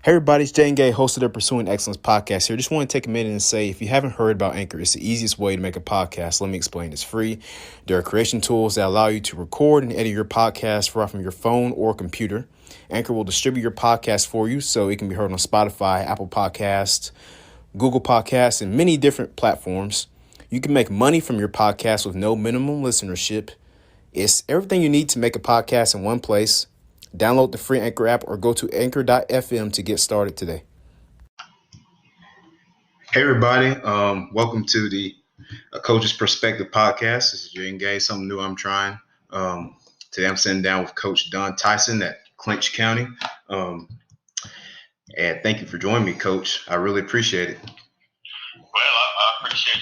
Hey everybody, it's Jay and Gay, host of the Pursuing Excellence podcast here. Just want to take a minute and say, if you haven't heard about Anchor, it's the easiest way to make a podcast. Let me explain. It's free. There are creation tools that allow you to record and edit your podcast right from your phone or computer. Anchor will distribute your podcast for you so it can be heard on Spotify, Apple Podcasts, Google Podcasts, and many different platforms. You can make money from your podcast with no minimum listenership. It's everything you need to make a podcast in one place. Download the free Anchor app or go to anchor.fm to get started today. Hey, everybody. Welcome to the Coach's Perspective podcast. This is Jay and Gay, something new I'm trying. Today I'm sitting down with Coach Don Tison at Clinch County. And thank you for joining me, Coach. I really appreciate it. Well, I appreciate you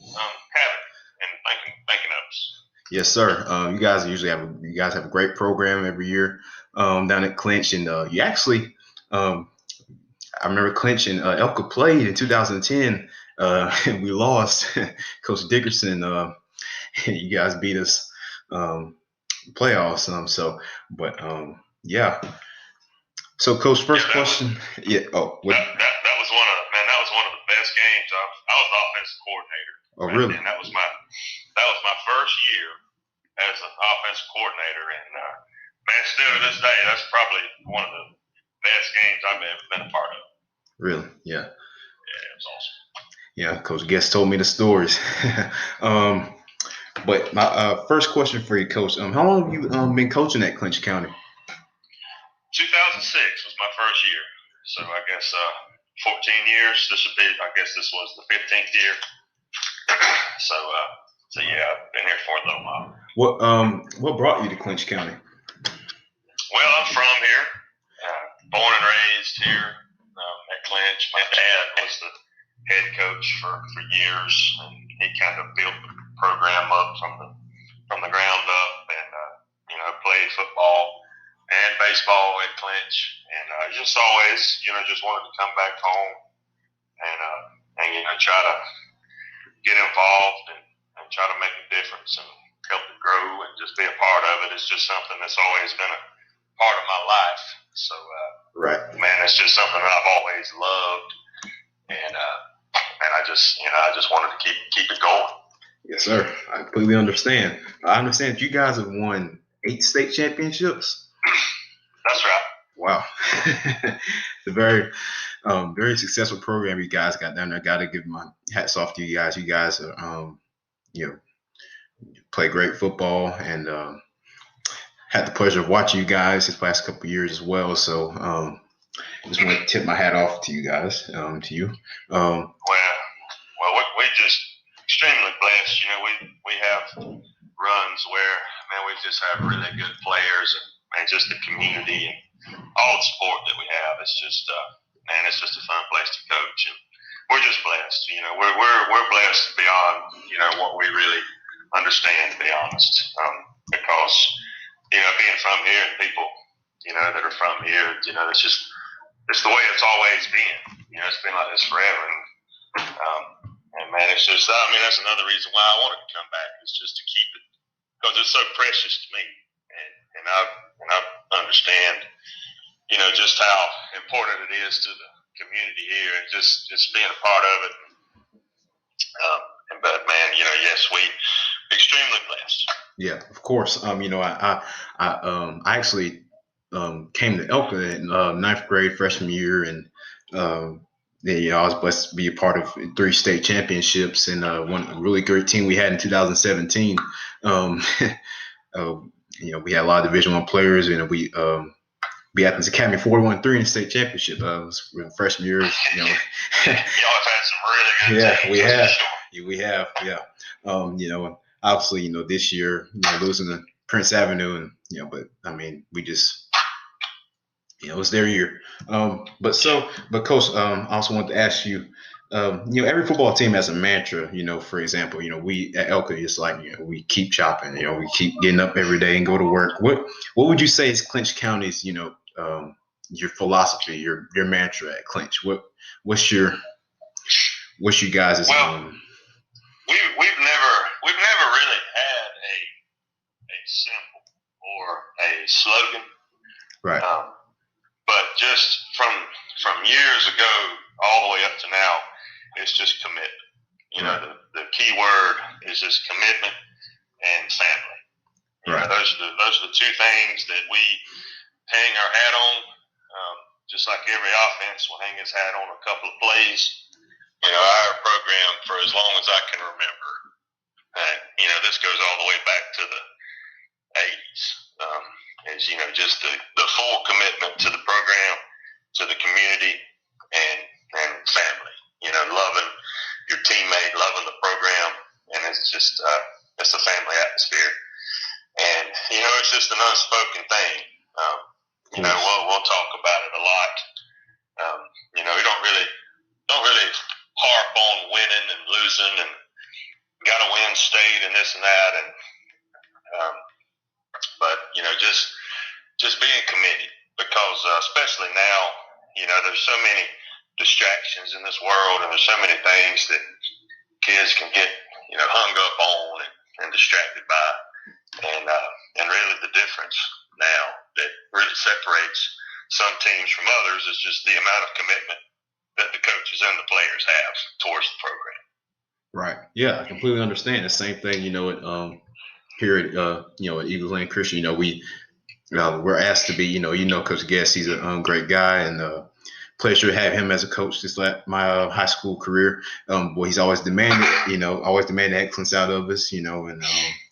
having and thinking of us. Yes, sir. You guys have a great program every year down at Clinch, and you actually, I remember Clinch and Elka played in 2010, and we lost. Coach Dickerson, you guys beat us playoffs. Yeah. So, Coach, first question. Yeah. Oh, what? That was one of the best games. I was offensive coordinator. Oh, really? And that was my first year as an offensive coordinator, and man, still to this day, that's probably one of the best games I've ever been a part of. Really? Yeah. Yeah, it was awesome. Yeah, Coach Guest told me the stories. But my first question for you, Coach, how long have you been coaching at Clinch County? 2006 was my first year, so I guess 14 years. This was the 15th year. So yeah, I've been here for a little while. What brought you to Clinch County? Well, I'm from here, born and raised here at Clinch. My dad was the head coach for years, and he kind of built the program up from the ground up, and played football and baseball at Clinch, and just always just wanted to come back home and try to get involved and try to make a difference and help it grow and just be a part of it. It's just something that's always been a part of my life. So, right, man, it's just something that I've always loved, and I just wanted to keep it going. Yes, sir. I completely understand. I understand you guys have won 8 state championships. That's right. Wow. It's a very, very successful program you guys got down there. Got to give my hats off to you guys. You guys are, play great football, and had the pleasure of watching you guys this past couple of years as well. So, just want to tip my hat off to you guys, to you. Well, we're just extremely blessed. We have runs where, man, we just have really good players and just the community and all the support that we have. It's just, it's just a fun place to coach, and we're just blessed. We're blessed beyond what we really understand, to be honest, because being from here and people that are from here, it's the way it's always been. It's been like this forever, and man, it's just, that's another reason why I wanted to come back, is just to keep it, because it's so precious to me, and I understand just how important it is to the community here, and just being a part of it. But man, yes, we extremely blessed. Yeah, of course. I actually came to Elka in 9th grade freshman year, and I was blessed to be a part of 3 state championships, and one really great team we had in 2017. We had a lot of Division I players, and we Athens Academy 41-3 in the state championship. It was freshman year. Y'all have had some really good teams. We have. Sure. We have. Yeah. Obviously, this year, losing to Prince Avenue, and but we just, it was their year. But Coach, I also want to ask you, every football team has a mantra. For example, we at Elka, it's like, we keep chopping. We keep getting up every day and go to work. What would you say is Clinch County's, your philosophy, your mantra at Clinch? What's you guys' Well, we've never really had a symbol or a slogan, right? But just from years ago all the way up to now, it's just commitment. You know, the key word is just commitment and family. You know, those are the two things that we hang our hat on. Just like every offense will hang its hat on a couple of plays. You know, our program for as long as I can remember. You know, this goes all the way back to the 80s. Is, you know, just the full commitment to the program, to the community, and family. You know, loving your teammate, loving the program, and it's just it's a family atmosphere. And you know, it's just an unspoken thing. You know, we'll talk about it a lot. You know, we don't really harp on winning and losing and got to win state and this and that, and but you know, just being committed, because especially now, you know, there's so many distractions in this world, and there's so many things that kids can get, you know, hung up on and distracted by, and really the difference now that really separates some teams from others is just the amount of commitment that the coaches and the players have towards the program. Right. Yeah, I completely understand. The same thing, you know, here at you know, at Eagles Lane Christian, you know, we're asked to be, you know, Coach Guest, he's a great guy, and pleasure to have him as a coach just like my high school career. Well, he's always demanded excellence out of us, you know, and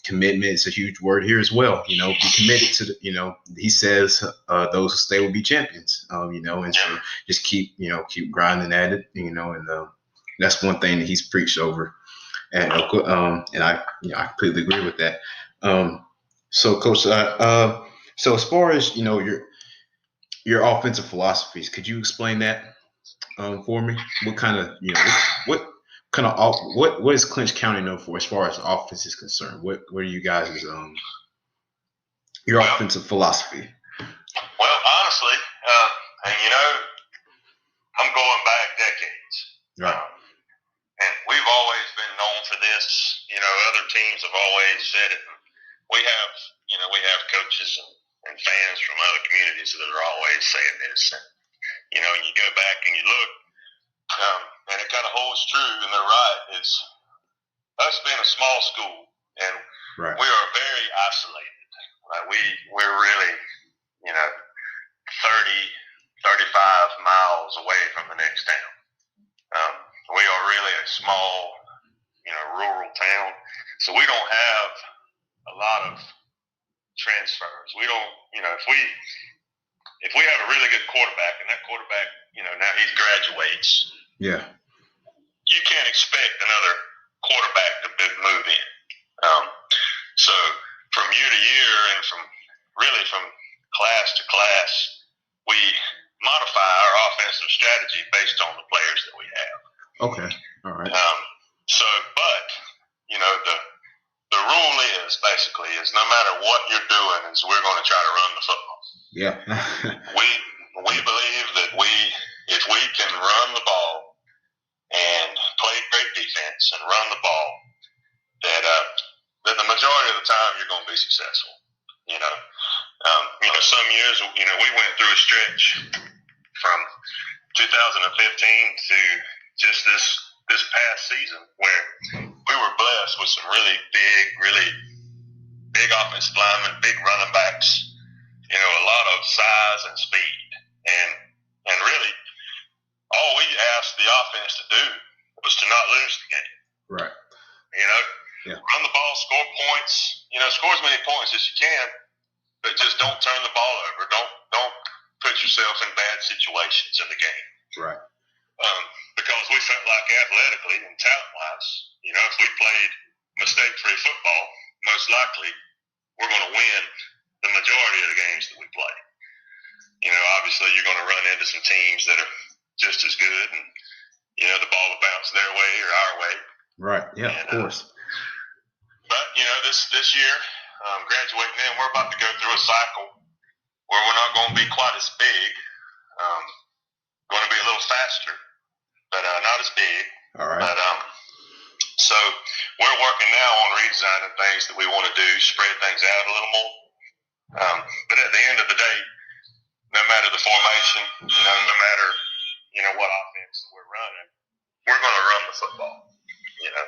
commitment is a huge word here as well. You know, be committed to you know, he says those who stay will be champions, you know, and so just keep grinding at it, you know, and that's one thing that he's preached over. And I completely agree with that. So Coach, so as far as, you know, your offensive philosophies, could you explain that for me? What kind of, you know, what is Clinch County known for as far as offense is concerned? What are you guys' your offensive philosophy? Well, honestly, and you know, I'm going back decades. Right. And we've always been known for this. You know, other teams have always said it. We have coaches and fans from other communities that are always saying this. And, you know, and you go back and you look, and it kind of holds true, and they're right. It's us being a small school, and we are very isolated. Like we're really, you know, 35 miles away from the next town. We are really a small, you know, rural town, so we don't have a lot of transfers. We don't, you know, if we have a really good quarterback, and that quarterback, you know, now he graduates, you can't expect another quarterback to move in. So from year to year, and from class to class, we modify our offensive strategy based on the players that we have. Okay. All right. But you know, the rule is basically no matter what you're doing, is we're going to try to run the football. Yeah. we believe that if we can run the ball and play great defense and run the ball, that the majority of the time you're going to be successful. You know, some years, you know, we went through a stretch from 2015 to just this past season where we were blessed with some really big offensive linemen, big running backs, you know, a lot of size and speed. And really, all we asked the offense to do was to not lose the game. Right. You know, run the ball, score points, you know, score as many points as you can, but just don't turn the ball over. Don't put yourself in bad situations in the game. Right. Because we felt like athletically and talent-wise, you know, if we played mistake-free football, most likely we're going to win the majority of the games that we play. You know, obviously you're going to run into some teams that are just as good, and, you know, the ball will bounce their way or our way. Right, yeah, and, of course. But, you know, this year, graduating in, we're about to go through a cycle where we're not going to be quite as big, going to be a little faster, but not as big. All right. But so we're working now on redesigning things that we want to do, spread things out a little more. But at the end of the day, no matter the formation, you know, no offense that we're running, we're going to run the football. You know,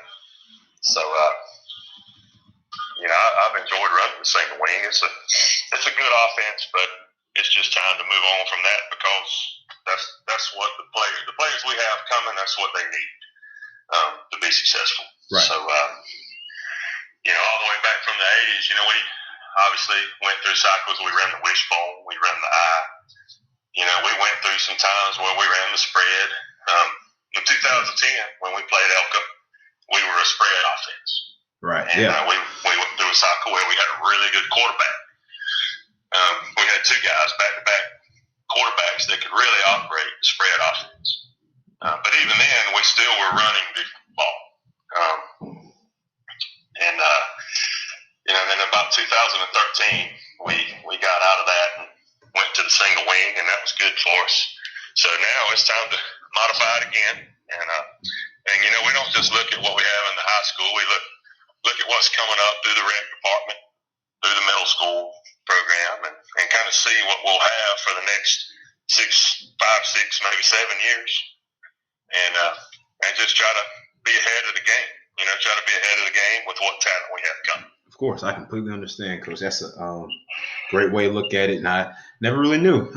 so I've enjoyed running the single wing. It's a good offense, but it's just time to move on from that because that's what the players we have coming. That's what they need to be successful. Right. So all the way back from the '80s, we obviously went through cycles. We ran the wishbone, we ran the eye. We went through some times where we ran the spread. In 2010, when we played Elka, we were a spread offense. Right. And we went through a cycle where we had a really good quarterback. We had two guys back-to-back quarterbacks that could really operate the spread offense. But even then, we still were running the ball. Then about 2013, we got out of that and went to the single wing, and that was good for us. So now it's time to modify it again. And we don't just look at what we have in the high school. We look at what's coming up through the rec department, through the middle school program, and kind of see what we'll have for the next 5, 6, maybe 7 years. And just try to be ahead of the game. Try to be ahead of the game with what talent we have coming. Of course, I completely understand, Coach. That's a great way to look at it, and I never really knew.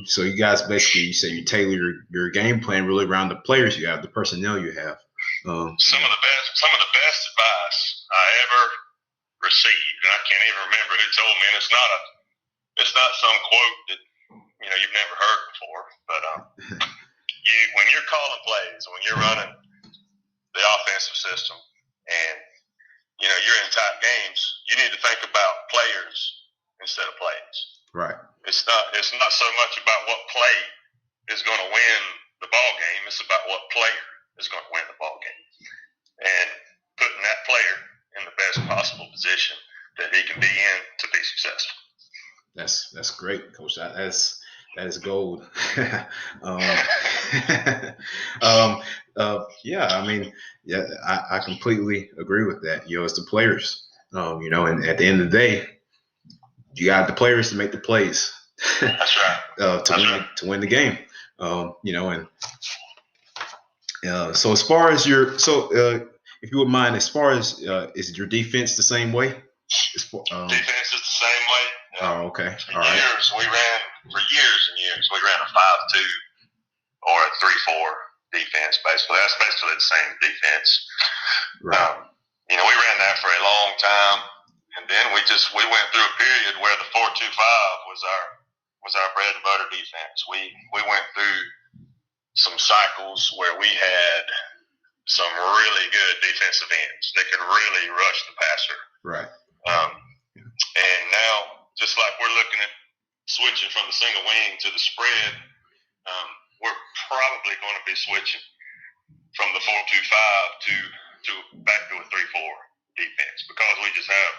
So you guys basically, you say you tailor your game plan really around the players you have, the personnel you have. Some of the best advice I ever received, and I can't even remember who told me. And it's not some quote that you've never heard before, but when you're calling plays, when you're running the offensive system, and you're in tight games, you need to think about players instead of plays. Right. It's not so much about what play is going to win the ball game. It's about what player is going to win the ball game, and putting that player in the best possible position that he can be in to be successful. That's great, Coach. That is gold. I completely agree with that. It's the players. And at the end of the day, you got the players to make the plays. That's right. To win the game. So as far as if you would mind, as far as is your defense the same way? Defense is the same way. Okay. For years and years, we ran a 5-2 or a 3-4 defense. Basically, that's basically the same defense. Right. We ran that for a long time, and then we went through a period where the 4-2-5 was our bread and butter defense. We went through some cycles where we had some really good defensive ends that could really rush the passer. Right. And now, just like we're looking at switching from the single wing to the spread, we're probably going to be switching from the 4-2-5 to back to a 3-4 defense because we just have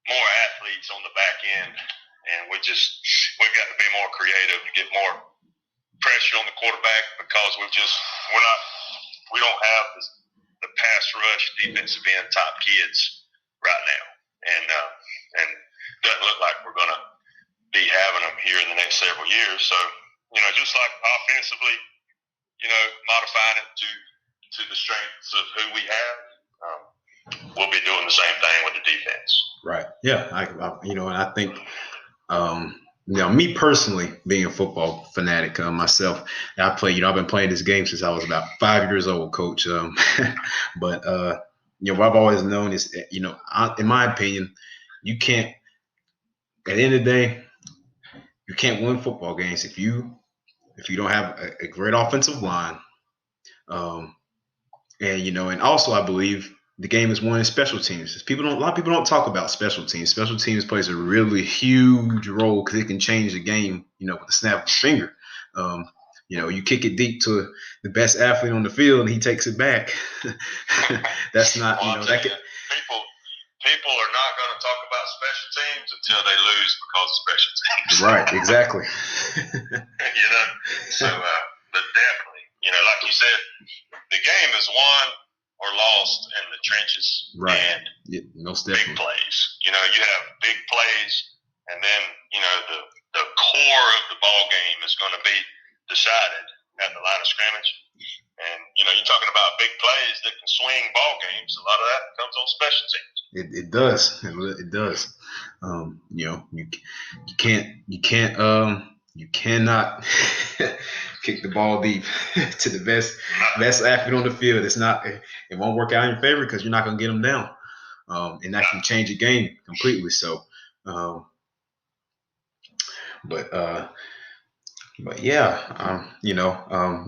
more athletes on the back end, and we've got to be more creative to get more pressure on the quarterback because we don't have the pass rush defensive end top kids right now, and doesn't look like we're going to be having them here in the next several years. So just like offensively, modifying it to the strengths of who we have, we'll be doing the same thing with the defense. Right. Yeah. And I think, me personally, being a football fanatic myself, I've been playing this game since I was about 5 years old, Coach. But what I've always known is, in my opinion, you can't. At the end of the day, you can't win football games if you don't have a great offensive line. And also I believe the game is won in special teams. A lot of people don't talk about special teams. Special teams plays a really huge role because it can change the game, with the snap of a finger. You kick it deep to the best athlete on the field and he takes it back. That's not, that could. People are not going to talk about special teams until they lose because of special teams. Right, exactly. So, but definitely, like you said, the game is won or lost in the trenches. Right. And most big definitely. plays. You have big plays, and then, the core of the ball game is going to be decided at the line of scrimmage. And, you're talking about big plays that can swing ball games. A lot of that comes on special teams. It does. It does. You cannot kick the ball deep to the best athlete on the field. It won't work out in your favor because you're not going to get them down. And that can change a game completely. So, but yeah,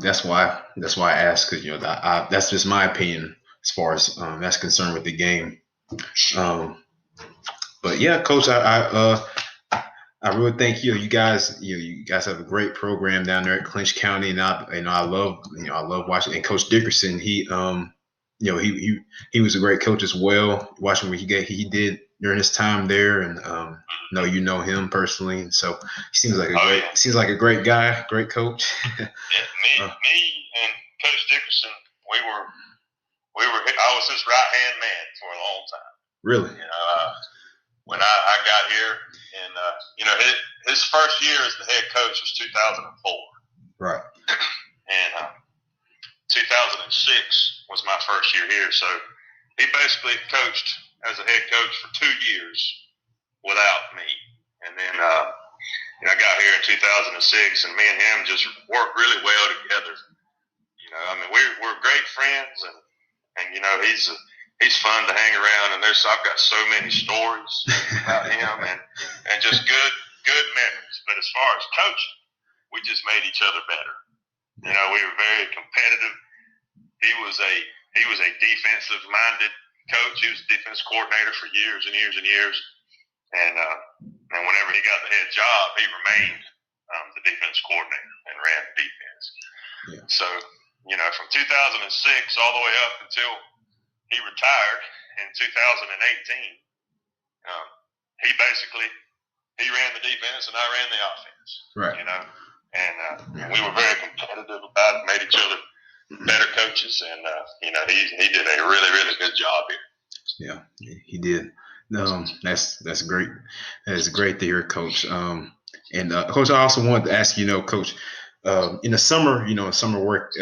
that's why I asked, because that's just my opinion as far as that's concerned with the game. But yeah, Coach, I really think you guys have a great program down there at Clinch County, and I love watching. And Coach Dickerson, he was a great coach as well. Watching what he did during his time there, and you know him personally, and so he seems like a great guy, great coach. Me and Coach Dickerson, I was his right hand man for a long time. Really? When I got here, and his first year as the head coach was 2004. Right. And 2006 was my first year here, so he basically coached as a head coach for 2 years without me. And then I got here in 2006, and me and him just worked really well together. We're great friends, and he's fun to hang around. And I've got so many stories about him, and just good memories. But as far as coaching, we just made each other better. We were very competitive. He was a defensive minded coach. He was a defense coordinator for years and years and years. And whenever he got the head job, he remained the defense coordinator and ran the defense. Yeah. So, from 2006 all the way up until he retired in 2018, he ran the defense and I ran the offense. Right. And we were very competitive about it, made each other better coaches, and he did a really, really good job here. Yeah, he did. That's great. That is great to hear, Coach. And Coach, I also wanted to ask Coach, in the summer, summer work,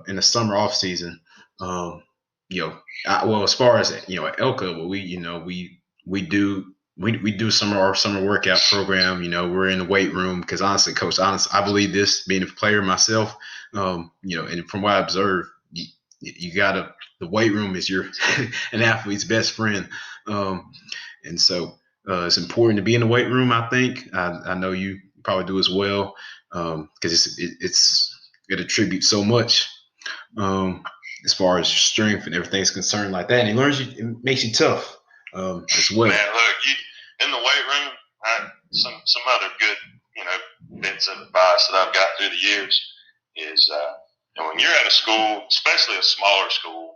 in the summer off season, as far as at Elka, we do our summer workout program. We're in the weight room because honestly, Coach, I believe this, being a player myself, and from what I observe, the weight room is an athlete's best friend. And so it's important to be in the weight room. I think I know you probably do as well, because it attributes so much as far as strength and everything's concerned like that. And it makes you tough as well. Man, look, in the weight room, some other good bits of advice that I've got through the years is when you're at a school, especially a smaller school,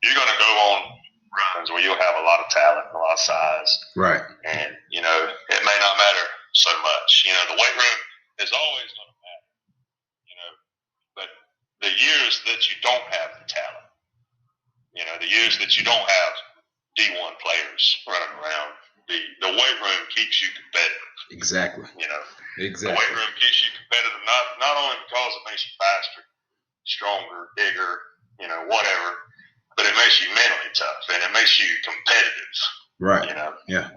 you're going to go on runs where you'll have a lot of talent and a lot of size. Right. And, it may not matter so much. The weight room is always going to matter, but the years that you don't have the talent, the years that you don't have D1 players running around, the weight room keeps you competitive. Exactly. Exactly. The weight room keeps you competitive, not only because it makes you faster, stronger, bigger, whatever, but it makes you mentally tough and it makes you competitive. Right. Yeah.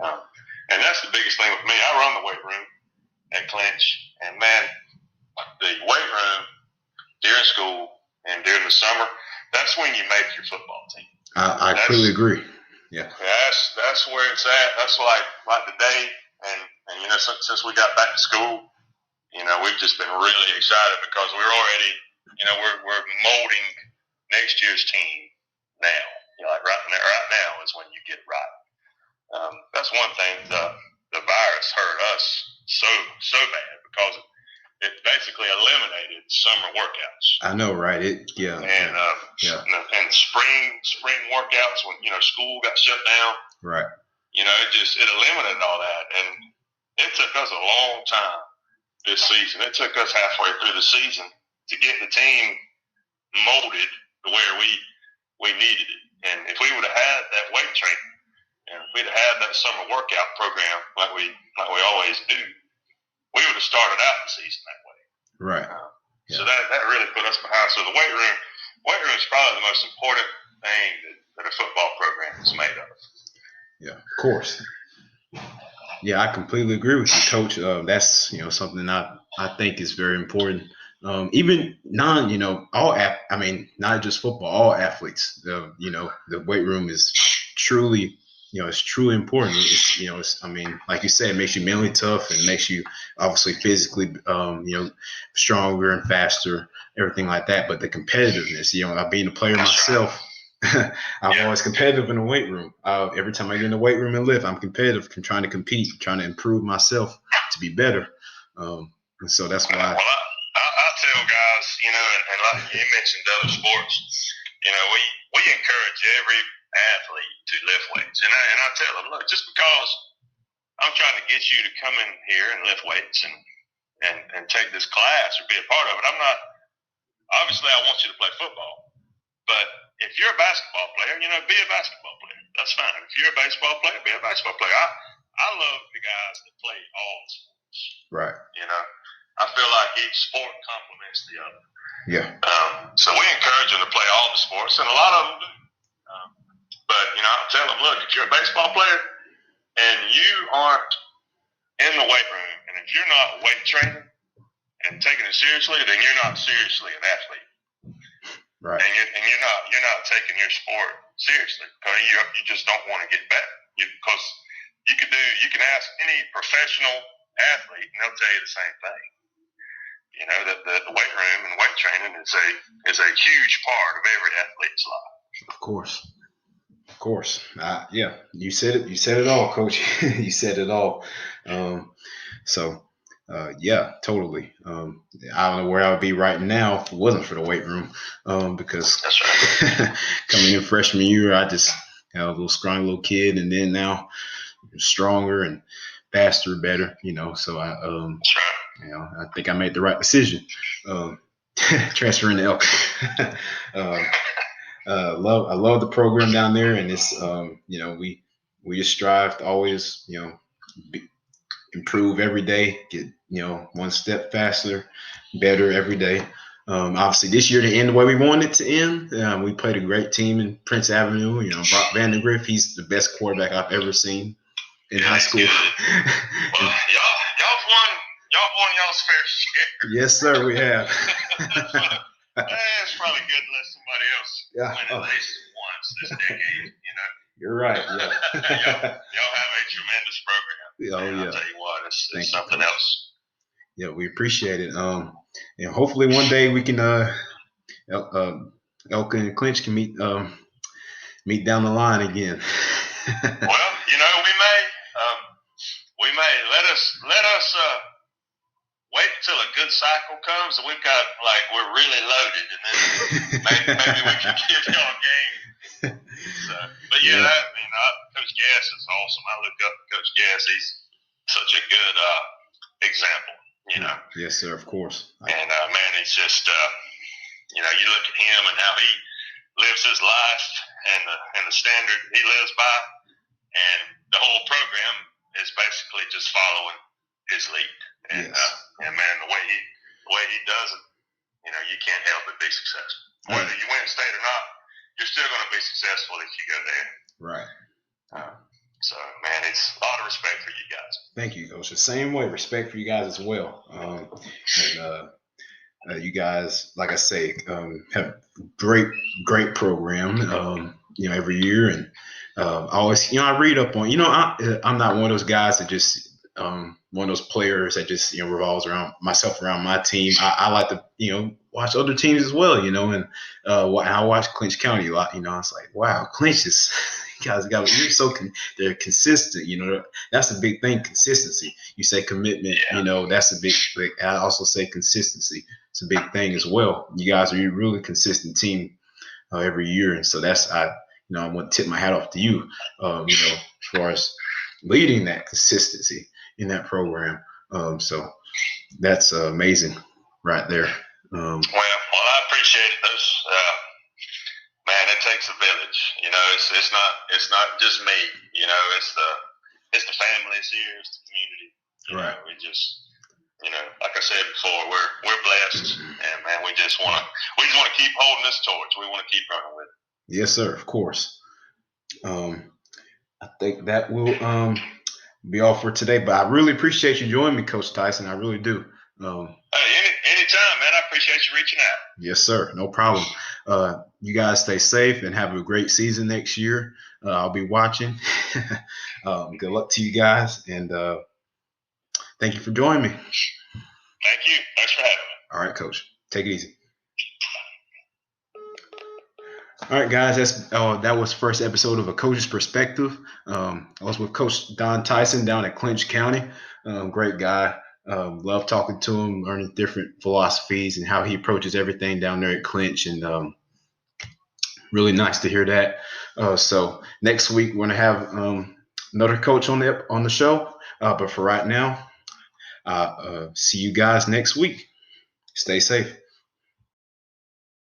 And that's the biggest thing with me. I run the weight room at Clinch, and man, the weight room during school and during the summer, that's when you make your football team. I completely agree. Yeah. That's where it's at. That's like today, and since we got back to school, we've just been really excited because we're already, we're molding next year's team now. Right now is when you get it right. That's one thing. The virus hurt us so bad because it basically eliminated summer workouts. I know, right? And spring workouts when school got shut down. Right. It eliminated all that, and it took us a long time this season. It took us halfway through the season to get the team molded to where we needed it. And if we would have had that weight training, and if we'd have had that summer workout program like we always do, we would have started out the season that way. Right. So that really put us So the weight room is probably the most important thing that a football program is made of. Yeah, of course. Yeah, I completely agree with you, Coach. That's something I think is very important. Even not just football, all athletes. The weight room is truly, it's truly important. Like you said, it makes you mentally tough and makes you obviously physically, stronger and faster, everything like that. But the competitiveness, being a player myself. I'm always competitive in the weight room. Every time I get in the weight room and lift, I'm competitive, trying to compete, trying to improve myself to be better. And so that's why. Well, I tell guys, and like you mentioned other sports, we encourage every athlete to lift weights, and I tell them, look, just because I'm trying to get you to come in here and lift weights and take this class or be a part of it, I'm not. Obviously, I want you to play football. But if you're a basketball player, be a basketball player. That's fine. If you're a baseball player, be a baseball player. I love the guys that play all the sports. Right. I feel like each sport complements the other. Yeah. So we encourage them to play all the sports, and a lot of them do. But, I tell them, look, if you're a baseball player and you aren't in the weight room, and if you're not weight training and taking it seriously, then you're not seriously an athlete. Right. And you're not taking your sport seriously because you just don't want to get better. Because you can ask any professional athlete and they'll tell you the same thing. That the weight room and weight training is a huge part of every athlete's life. Of course. Yeah, you said it. You said it all, Coach. You said it all. Yeah, totally. I don't know where I would be right now if it wasn't for the weight room, because that's right. Coming in freshman year, I just a little strong little kid, and then now stronger and faster, better. So I that's right. I think I made the right decision, transferring to Elka. I love the program down there, and it's we just strive to always improve every day, get one step faster, better every day. Obviously, this year to end the way we wanted it to end. We played a great team in Prince Avenue. Brock Vandegrift, he's the best quarterback I've ever seen in high school. Well, y'all won y'all's fair share. Yes, sir, we have. It's probably good to let somebody else win at least once this decade. You're right. Yeah. y'all have a tremendous program. Oh, yeah. I'll tell you what, it's something else. Yeah, we appreciate it. Hopefully one day we can Elka and Clinch can meet down the line again. Well, we may let us wait until a good cycle comes and we're really loaded, and then maybe we can give y'all a game. But Coach Gass is awesome. I look up to Coach Gass. He's such a good example. Yes, sir. Of course. And man, it's just you look at him and how he lives his life and the standard he lives by, and the whole program is basically just following his lead. And yes. And man, the way he does it, you can't help but be successful. Whether you win state or not, you're still going to be successful if you go there. Right. So, man, it's a lot of respect for you guys. Thank you, Coach. The same way, respect for you guys as well. You guys, like I say, have great program. Every year, and always, I read up on. I'm not one of those guys that just one of those players that just revolves around myself, around my team. I like to watch other teams as well. And I watch Clinch County a lot. It's like, wow, Clinch is. Guys they're consistent. That's the big thing. Consistency. You say commitment. That's a big. I also say consistency. It's a big thing as well. You guys are a really consistent team every year, and so that's I want to tip my hat off to you. As far as leading that consistency in that program. So that's amazing, right there. Well, I appreciate it. Man, it takes a village. It's not just me. It's the families here, it's the community. Right. Like I said before, we're blessed, and man, we just want to keep holding this torch. We want to keep running with it. Yes, sir. Of course. I think that will be all for today. But I really appreciate you joining me, Coach Tison. I really do. Anytime, man. I appreciate you reaching out. Yes, sir. No problem. You guys stay safe and have a great season next year. I'll be watching. Good luck to you guys, and thank you for joining me. Thank you. Thanks for having me. All right, Coach. Take it easy. All right, guys. That was the first episode of A Coach's Perspective. I was with Coach Don Tison down at Clinch County. Great guy. Love talking to him, learning different philosophies and how he approaches everything down there at Clinch, and really nice to hear that. So next week we're gonna have another coach on the show. But for right now, see you guys next week. Stay safe.